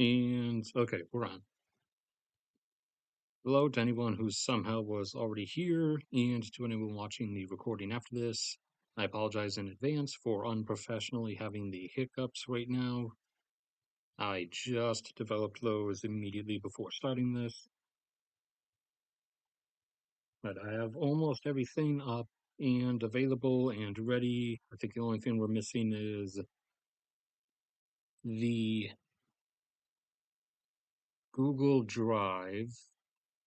And okay, we're on. Hello to anyone who somehow was already here, and to anyone watching the recording after this. I apologize in advance for unprofessionally having the hiccups right now. I just developed those immediately before starting this, but I have almost everything up and available and ready. I think the only thing we're missing is the Google Drive.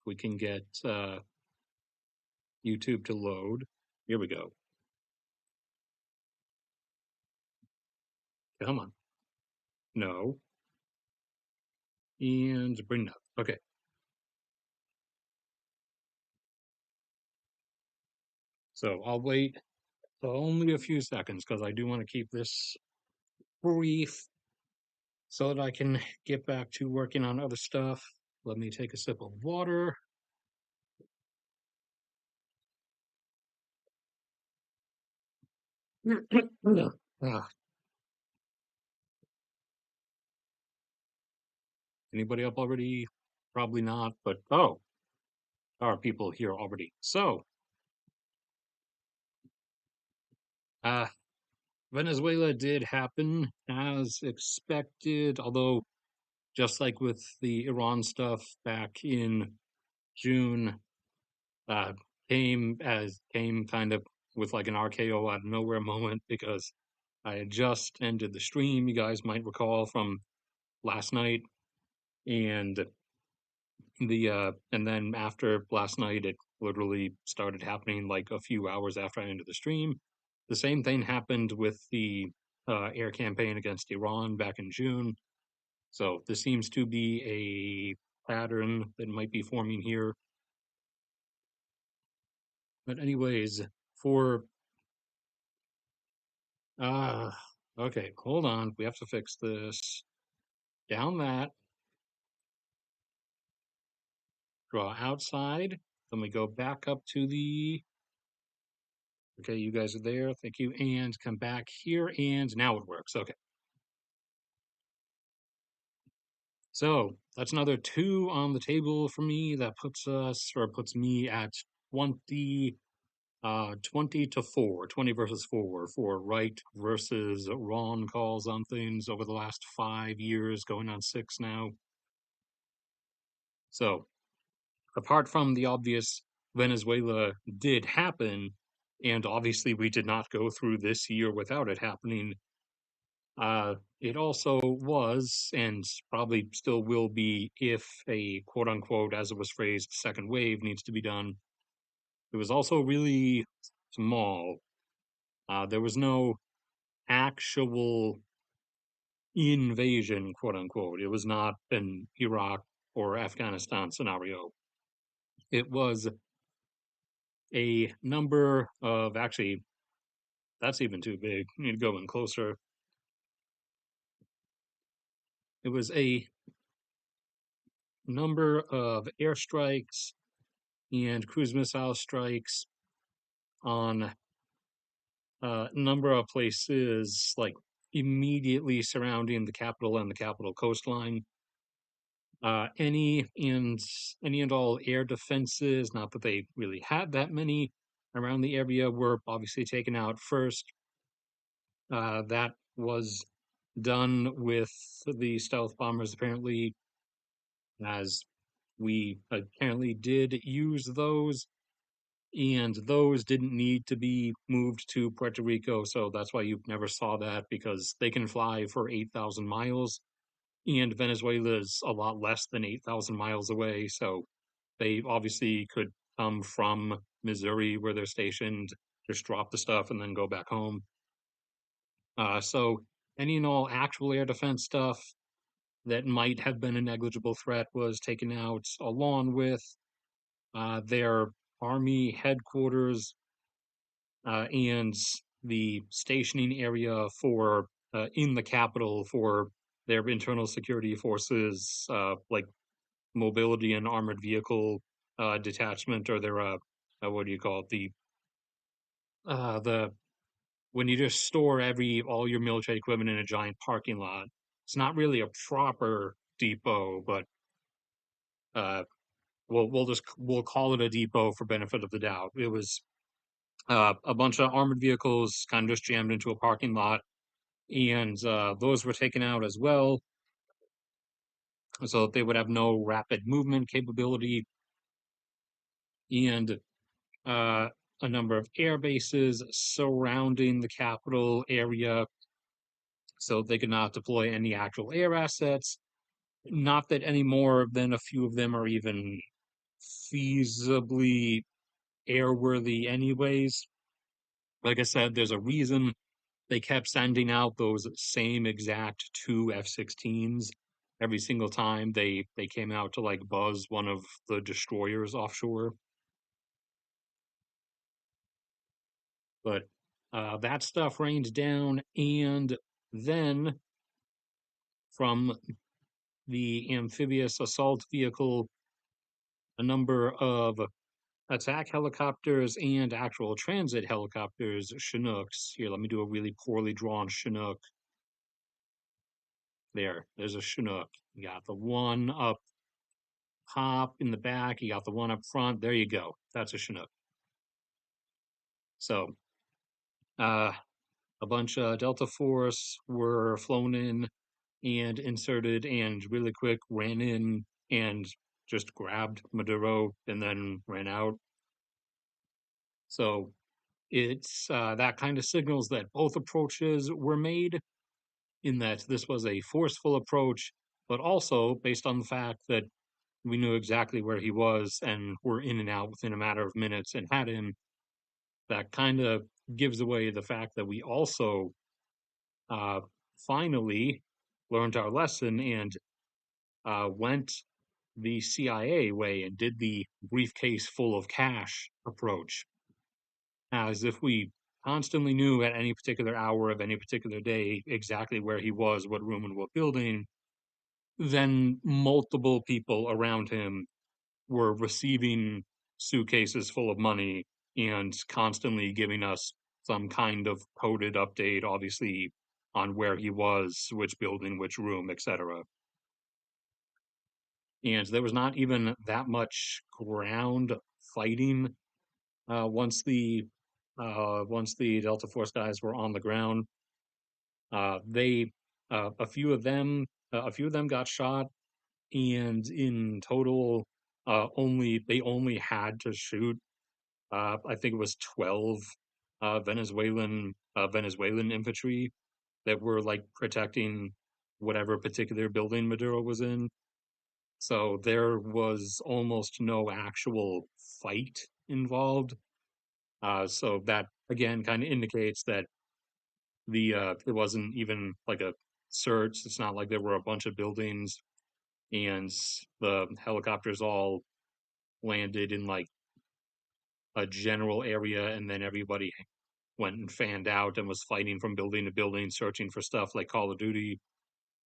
We can get YouTube to load. Here we go. Come on. No. And bring it up. Okay. So I'll wait only a few seconds because I do want to keep this brief so that I can get back to working on other stuff. Let me take a sip of water. Ah, anybody up already? Probably not, but oh, there are people here already. So, uh, Venezuela did happen as expected, although just like with the Iran stuff back in June, uh, came kind of with like an RKO out of nowhere moment because I had just ended the stream, you guys might recall from last night, and and then after last night it literally started happening like a few hours after I ended the stream. The same thing happened with the air campaign against Iran back in June. So this seems to be a pattern that might be forming here. But anyways, for uh okay, hold on. We have to fix this. Down that, draw outside. Then we go back up to the okay, you guys are there. Thank you. And come back here and now it works. Okay. So that's another two on the table for me. That puts me at 20 20 to 4, 20 versus 4 for right versus wrong calls on things over the last 5 years, going on 6 now. So apart from the obvious, Venezuela did happen, and obviously we did not go through this year without it happening. It also was, and probably still will be, if a quote unquote, as it was phrased, second wave needs to be done. It was also really small. There was no actual invasion, quote unquote. It was not an Iraq or Afghanistan scenario. It was a number of actually, that's even too big. You need to go in closer. It was a number of airstrikes and cruise missile strikes on a number of places, like immediately surrounding the capital and the capital coastline. Any and all air defenses, not that they really had that many around the area, were obviously taken out first. That was done with the stealth bombers, apparently, as we apparently did use those, and those didn't need to be moved to Puerto Rico, so that's why you never saw that, because they can fly for 8,000 miles, and Venezuela is a lot less than 8,000 miles away, so they obviously could come from Missouri, where they're stationed, just drop the stuff and then go back home. So any and all actual air defense stuff that might have been a negligible threat was taken out, along with their army headquarters and the stationing area for in the capital for their internal security forces, like mobility and armored vehicle detachment, or their what do you call it, the when you just store all your military equipment in a giant parking lot. It's not really a proper depot, but uh, we'll call it a depot for benefit of the doubt. It was a bunch of armored vehicles kind of just jammed into a parking lot, and those were taken out as well, so that they would have no rapid movement capability, and uh, a number of air bases surrounding the capital area, so they could not deploy any actual air assets. Not that any more than a few of them are even feasibly airworthy, anyways. Like I said, there's a reason they kept sending out those same exact two F-16s every single time they came out to like buzz one of the destroyers offshore. But that stuff rained down, and then from the amphibious assault vehicle, a number of attack helicopters and actual transit helicopters, Chinooks. Here, let me do a really poorly drawn Chinook. There's a Chinook. You got the one up top in the back, you got the one up front. There you go. That's a Chinook. So, uh, a bunch of Delta Force were flown in and inserted and really quick ran in and just grabbed Maduro and then ran out. So it's that kind of signals that both approaches were made, in that this was a forceful approach, but also based on the fact that we knew exactly where he was and were in and out within a matter of minutes and had him. That kind of gives away the fact that we also uh, finally learned our lesson and went the CIA way and did the briefcase full of cash approach, as if we constantly knew at any particular hour of any particular day exactly where he was, what room and what building, then multiple people around him were receiving suitcases full of money and constantly giving us some kind of coded update, obviously, on where he was, which building, which room, etc. And there was not even that much ground fighting once the Delta Force guys were on the ground. They a few of them got shot, and in total, they only had to shoot. I think it was 12 Venezuelan infantry that were like protecting whatever particular building Maduro was in. So there was almost no actual fight involved. So that again kind of indicates that it wasn't even like a search. It's not like there were a bunch of buildings and the helicopters all landed in like a general area and then everybody went and fanned out and was fighting from building to building, searching for stuff like Call of Duty.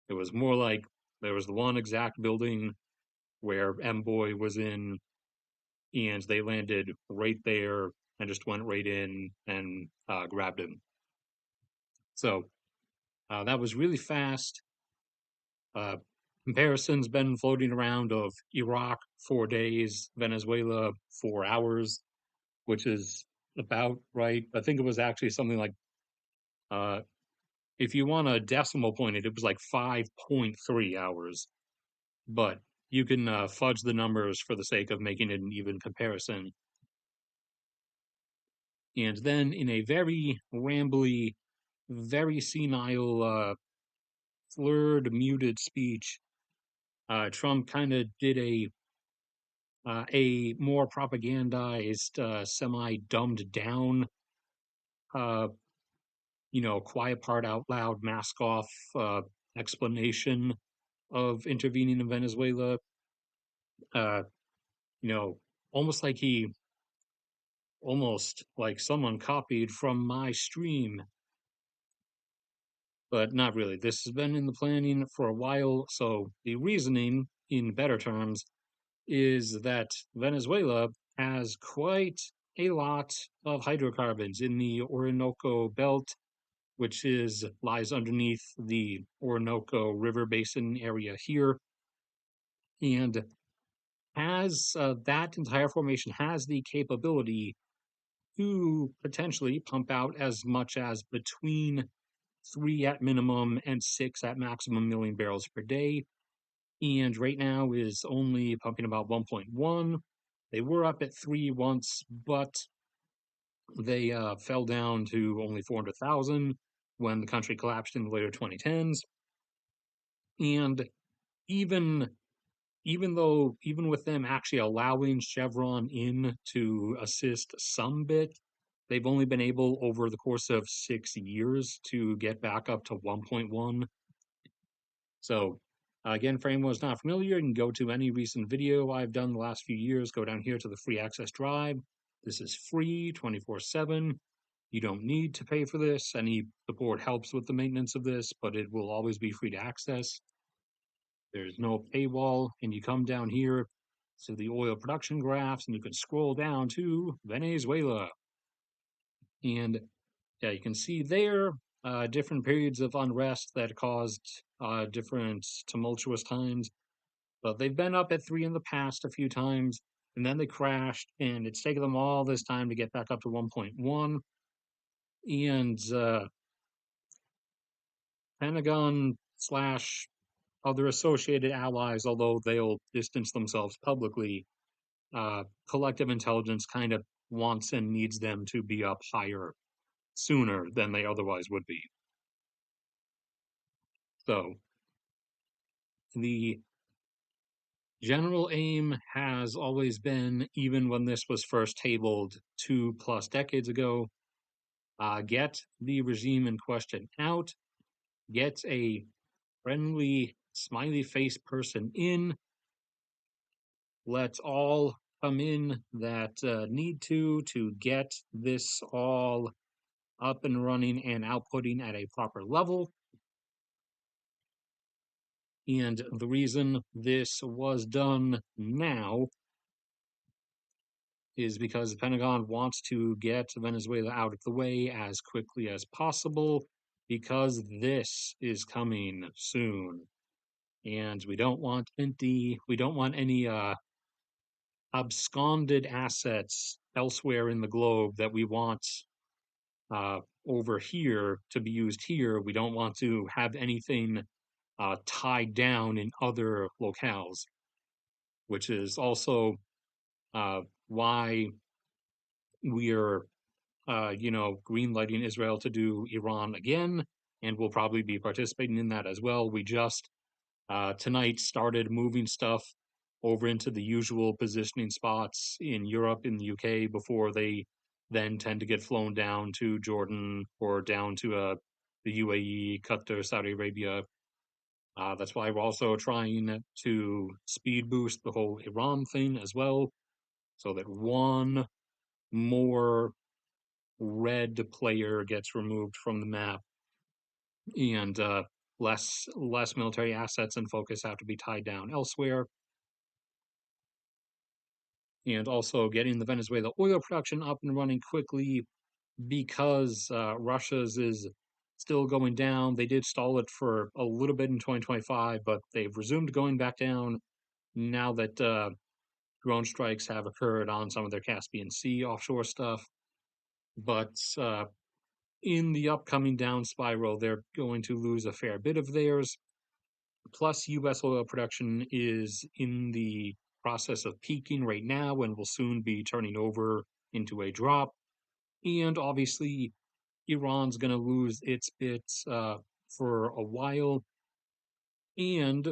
It was more like there was the one exact building where M Boy was in, and they landed right there and just went right in and grabbed him. So that was really fast. Uh, comparisons been floating around of Iraq 4 days, Venezuela 4 hours, which is about right. I think it was actually something like, uh, if you want a decimal point, it was like 5.3 hours. But you can fudge the numbers for the sake of making it an even comparison. And then in a very rambly, very senile, slurred, muted speech, Trump kind of did a more propagandized, semi dumbed down, uh, quiet part out loud, mask off explanation of intervening in Venezuela. Uh, you know, almost like almost like someone copied from my stream, but not really. This has been in the planning for a while. So the reasoning, in better terms, is that Venezuela has quite a lot of hydrocarbons in the Orinoco Belt, which lies underneath the Orinoco River Basin area here. and has that entire formation has the capability to potentially pump out as much as between 3 at minimum and 6 at maximum million barrels per day. And right now is only pumping about 1.1. They were up at 3 once, but they fell down to only 400,000 when the country collapsed in the later 2010s. And even even with them actually allowing Chevron in to assist some bit, they've only been able over the course of 6 years to get back up to 1.1. So again, for anyone who's not familiar, you can go to any recent video I've done the last few years, go down here to the free access drive. This is free 24/7. You don't need to pay for this. Any support helps with the maintenance of this, but it will always be free to access. There's no paywall, and you come down here to the oil production graphs, and you can scroll down to Venezuela. And yeah, you can see there different periods of unrest that caused different tumultuous times. But they've been up at 3 in the past a few times, and then they crashed, and it's taken them all this time to get back up to 1.1. And Pentagon slash other associated allies, although they'll distance themselves publicly, collective intelligence kind of wants and needs them to be up higher sooner than they otherwise would be. So the general aim has always been, even when this was first tabled 2+ decades ago, get the regime in question out, get a friendly, smiley face person in, let all come in that need to get this all up and running and outputting at a proper level. And the reason this was done now is because the Pentagon wants to get Venezuela out of the way as quickly as possible because this is coming soon. And we don't want any absconded assets elsewhere in the globe that we want uh, over here to be used here. We don't want to have anything tied down in other locales, which is also why we are, greenlighting Israel to do Iran again, and we'll probably be participating in that as well. We just tonight started moving stuff over into the usual positioning spots in Europe, in the UK, before they then tend to get flown down to Jordan or down to the UAE, Qatar, Saudi Arabia. That's why we're also trying to speed boost the whole Iran thing as well, so that one more red player gets removed from the map, and less military assets and focus have to be tied down elsewhere. And also getting the Venezuela oil production up and running quickly because Russia's is still going down. They did stall it for a little bit in 2025, but they've resumed going back down now that drone strikes have occurred on some of their Caspian Sea offshore stuff. But in the upcoming down spiral, they're going to lose a fair bit of theirs. Plus, U.S. oil production is in the process of peaking right now and will soon be turning over into a drop. And obviously, Iran's going to lose its bits for a while. And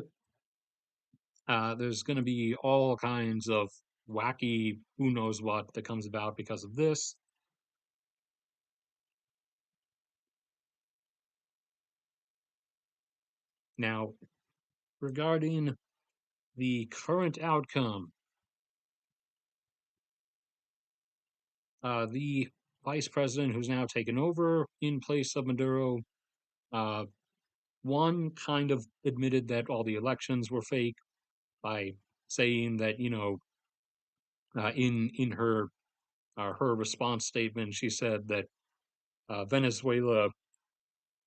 there's going to be all kinds of wacky, who knows what, that comes about because of this. Now, regarding the current outcome, the vice president who's now taken over in place of Maduro, uh, one kind of admitted that all the elections were fake by saying that, in her response statement, she said that Venezuela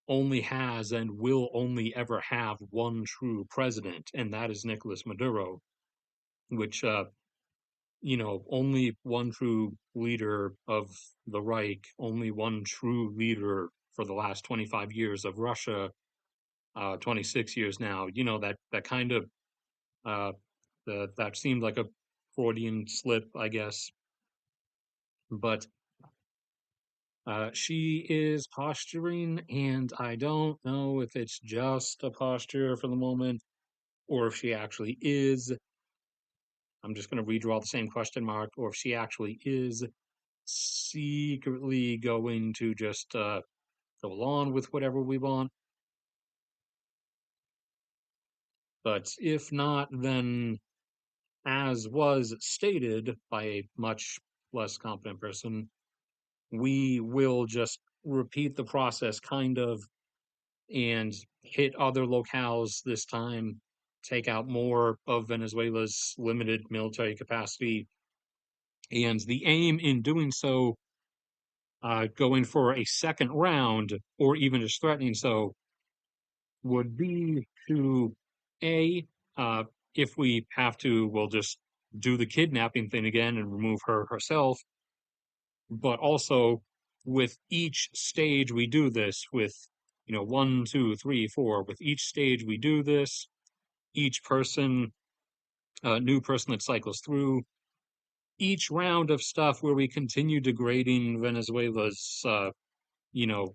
only has and will only ever have one true president, and that is Nicolas Maduro, which only one true leader of the Reich, only one true leader for the last 25 years of Russia, 26 years now. That kind of uh, that seemed like a Freudian slip, I guess. But she is posturing, and I don't know if it's just a posture for the moment or if she actually is. I'm just going to redraw the same question mark, or if she actually is secretly going to just go along with whatever we want. But if not, then, as was stated by a much less competent person, we will just repeat the process kind of and hit other locales this time, take out more of Venezuela's limited military capacity. And the aim in doing so, going for a second round, or even just threatening so, would be to A, if we have to, we'll just do the kidnapping thing again and remove her herself. But also, with each stage we do this, with, 1, 2, 3, 4, with each stage we do this, each person, new person that cycles through, each round of stuff where we continue degrading Venezuela's, you know,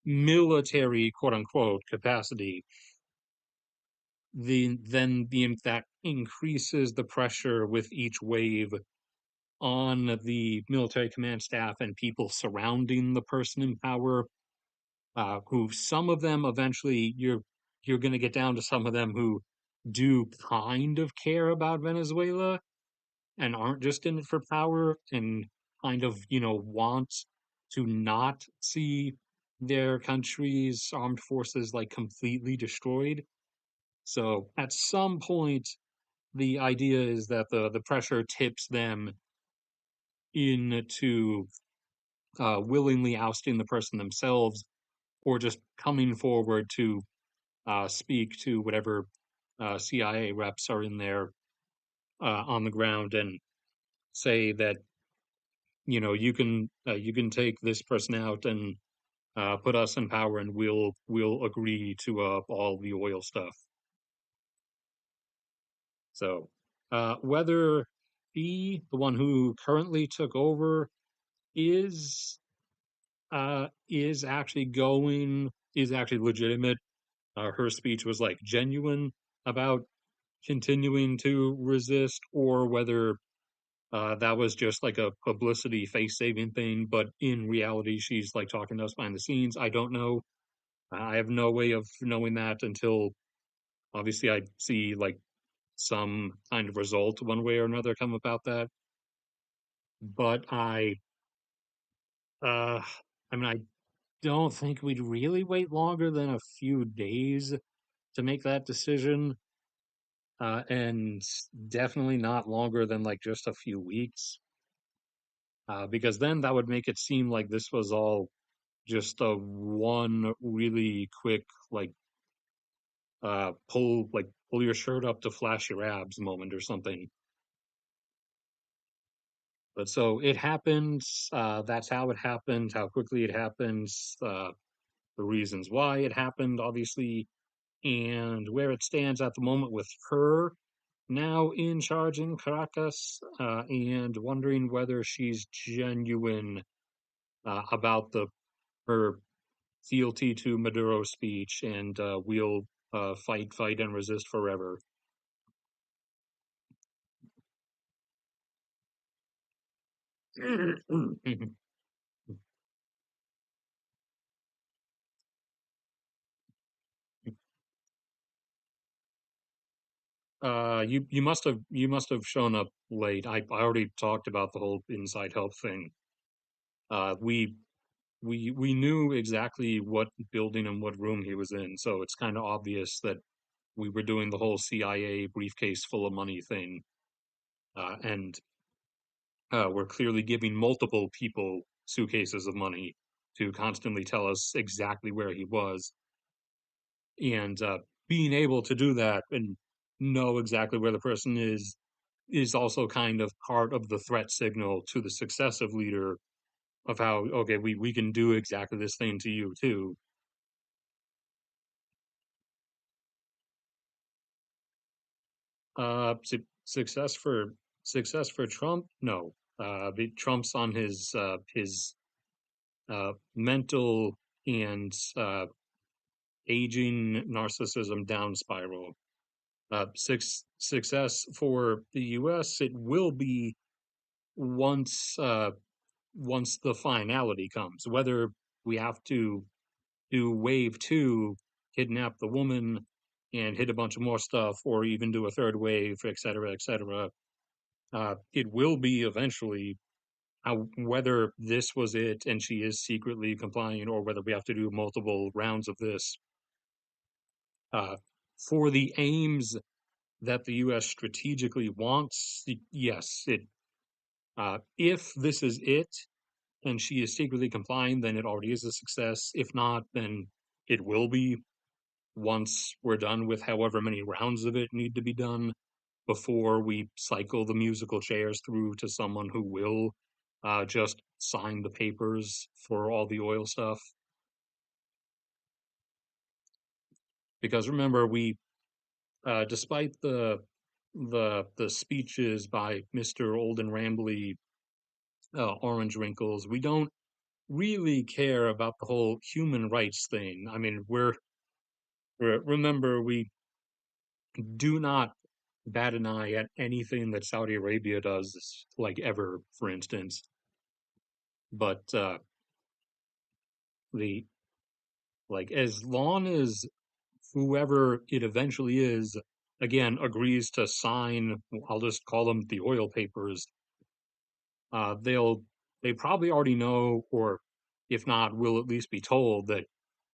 military quote unquote capacity, that increases the pressure with each wave on the military command staff and people surrounding the person in power, who some of them eventually you're going to get down to some of them who do kind of care about Venezuela and aren't just in it for power and kind of, want to not see their country's armed forces like completely destroyed. So at some point, the idea is that the pressure tips them into willingly ousting the person themselves or just coming forward to speak to whatever CIA reps are in there on the ground and say that you can take this person out and put us in power and we'll agree to all the oil stuff. So whether he, the one who currently took over, is is actually legitimate. Her speech was like genuine about continuing to resist, or whether that was just like a publicity face saving thing. But in reality, she's like talking to us behind the scenes. I don't know. I have no way of knowing that until obviously I see like some kind of result one way or another come about that. But uh, I mean, I don't think we'd really wait longer than a few days to make that decision, and definitely not longer than like just a few weeks, because then that would make it seem like this was all just a one really quick like pull your shirt up to flash your abs moment or something. But so it happens. That's how it happened. How quickly it happens. The reasons why it happened, obviously, and where it stands at the moment with her now in charge in Caracas, and wondering whether she's genuine about the her fealty to Maduro's speech and we'll fight, fight, and resist forever. You must have shown up late. I already talked about the whole inside help thing. We knew exactly what building and what room he was in, so it's kind of obvious that we were doing the whole CIA briefcase full of money thing, and we're clearly giving multiple people suitcases of money to constantly tell us exactly where he was. and being able to do that and know exactly where the person is also kind of part of the threat signal to the successive leader of how, okay, we can do exactly this thing to you too. Success for Trump? No. Trump's on his mental and aging narcissism down spiral. Success for the U.S. It will be once once the finality comes. Whether we have to do wave two, kidnap the woman, and hit a bunch of more stuff, or even do a third wave, et cetera, et cetera. It will be eventually whether this was it and she is secretly complying, or whether we have to do multiple rounds of this uh, for the aims that the U.S. strategically wants. Yes, it. If this is it and she is secretly complying, then it already is a success. If not, then it will be once we're done with however many rounds of it need to be done before we cycle the musical chairs through to someone who will just sign the papers for all the oil stuff. Because remember, despite the speeches by Mr. Old and Rambly, Orange Wrinkles, we don't really care about the whole human rights thing. I mean, remember, we do not bat an eye at anything that Saudi Arabia does, like ever, for instance. But the like, as long as whoever it eventually is, again, agrees to sign, I'll just call them the oil papers. They probably already know, or if not, will at least be told that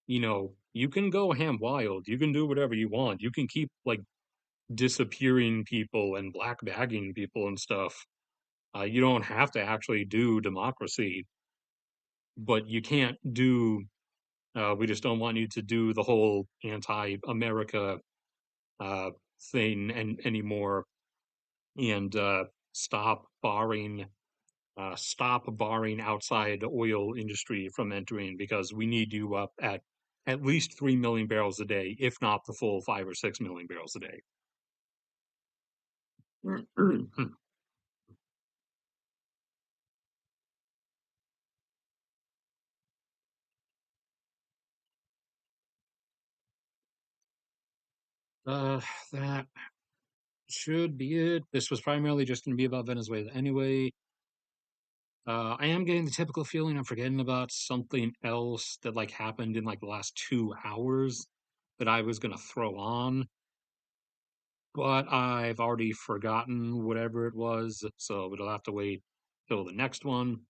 you can go ham wild, you can do whatever you want, you can keep like disappearing people and black bagging people and stuff. You don't have to actually do democracy, but you can't do. We just don't want you to do the whole anti-America uh, thing anymore, and stop barring outside oil industry from entering, because we need you up at least 3 million barrels a day, if not the full 5 or 6 million barrels a day. uh, that should be it. This was primarily just going to be about Venezuela anyway. I am getting the typical feeling I'm forgetting about something else that like happened in like the last 2 hours that I was gonna throw on, but I've already forgotten whatever it was, so it'll have to wait till the next one.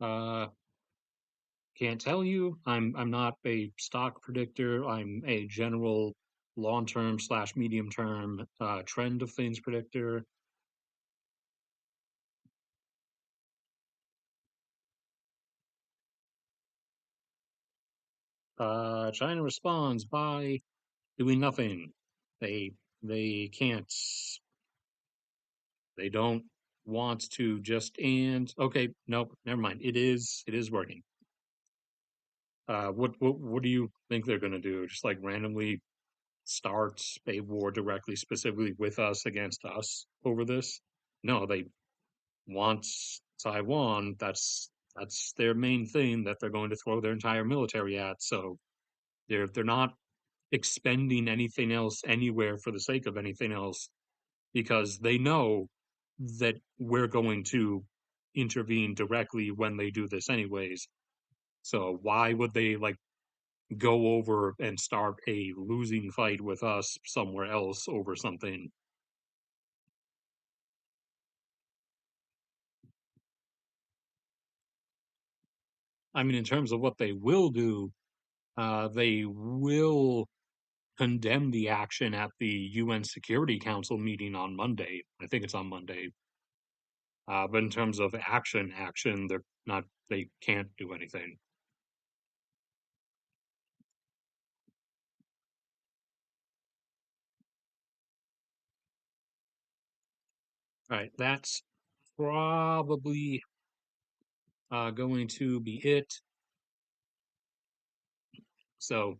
Uh, can't tell you. I'm not a stock predictor. I'm a general long-term slash medium-term trend of things predictor. China responds by doing nothing. They they can't. They don't want to just and okay, nope, never mind. It is working. What do you think they're gonna do? Just like randomly start a war directly, specifically with us against us over this? No, they want Taiwan. That's their main thing that they're going to throw their entire military at. So they're not expending anything else anywhere for the sake of anything else, because they know that we're going to intervene directly when they do this anyways. So why would they like go over and start a losing fight with us somewhere else over something? I mean, in terms of what they will do, they will condemn the action at the UN Security Council meeting on Monday. I think it's on Monday. But in terms of action, they're not. They can't do anything. All right, that's probably going to be it. So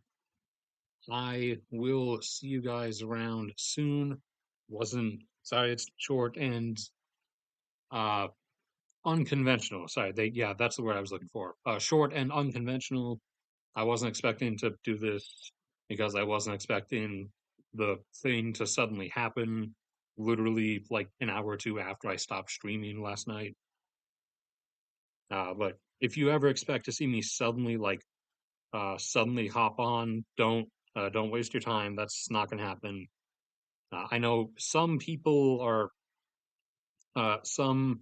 I will see you guys around soon. Wasn't sorry, it's short and uh unconventional. Sorry, yeah, that's the word I was looking for. Short and unconventional. I wasn't expecting to do this because I wasn't expecting the thing to suddenly happen literally like an hour or two after I stopped streaming last night. But if you ever expect to see me suddenly hop on, don't waste your time. That's not going to happen. I know some people are uh, some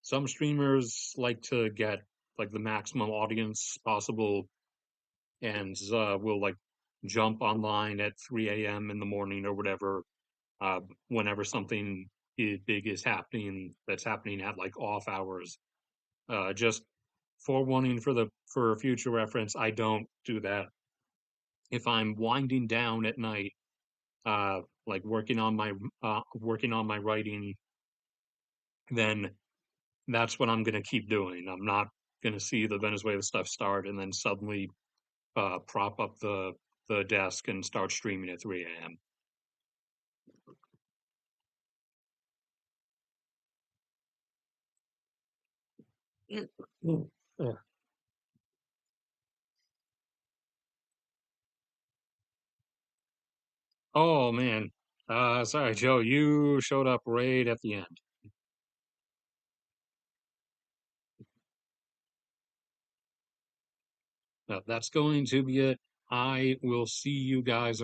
some streamers like to get like the maximum audience possible and will like jump online at 3 a.m. in the morning or whatever, whenever something big is happening that's happening at like off hours. Just forewarning for future reference, I don't do that. If I'm winding down at night, like working on my writing, then that's what I'm gonna keep doing. I'm not gonna see the Venezuela stuff start and then suddenly prop up the desk and start streaming at 3 a.m. Oh man, sorry, Joe. You showed up right at the end. That's going to be it. I will see you guys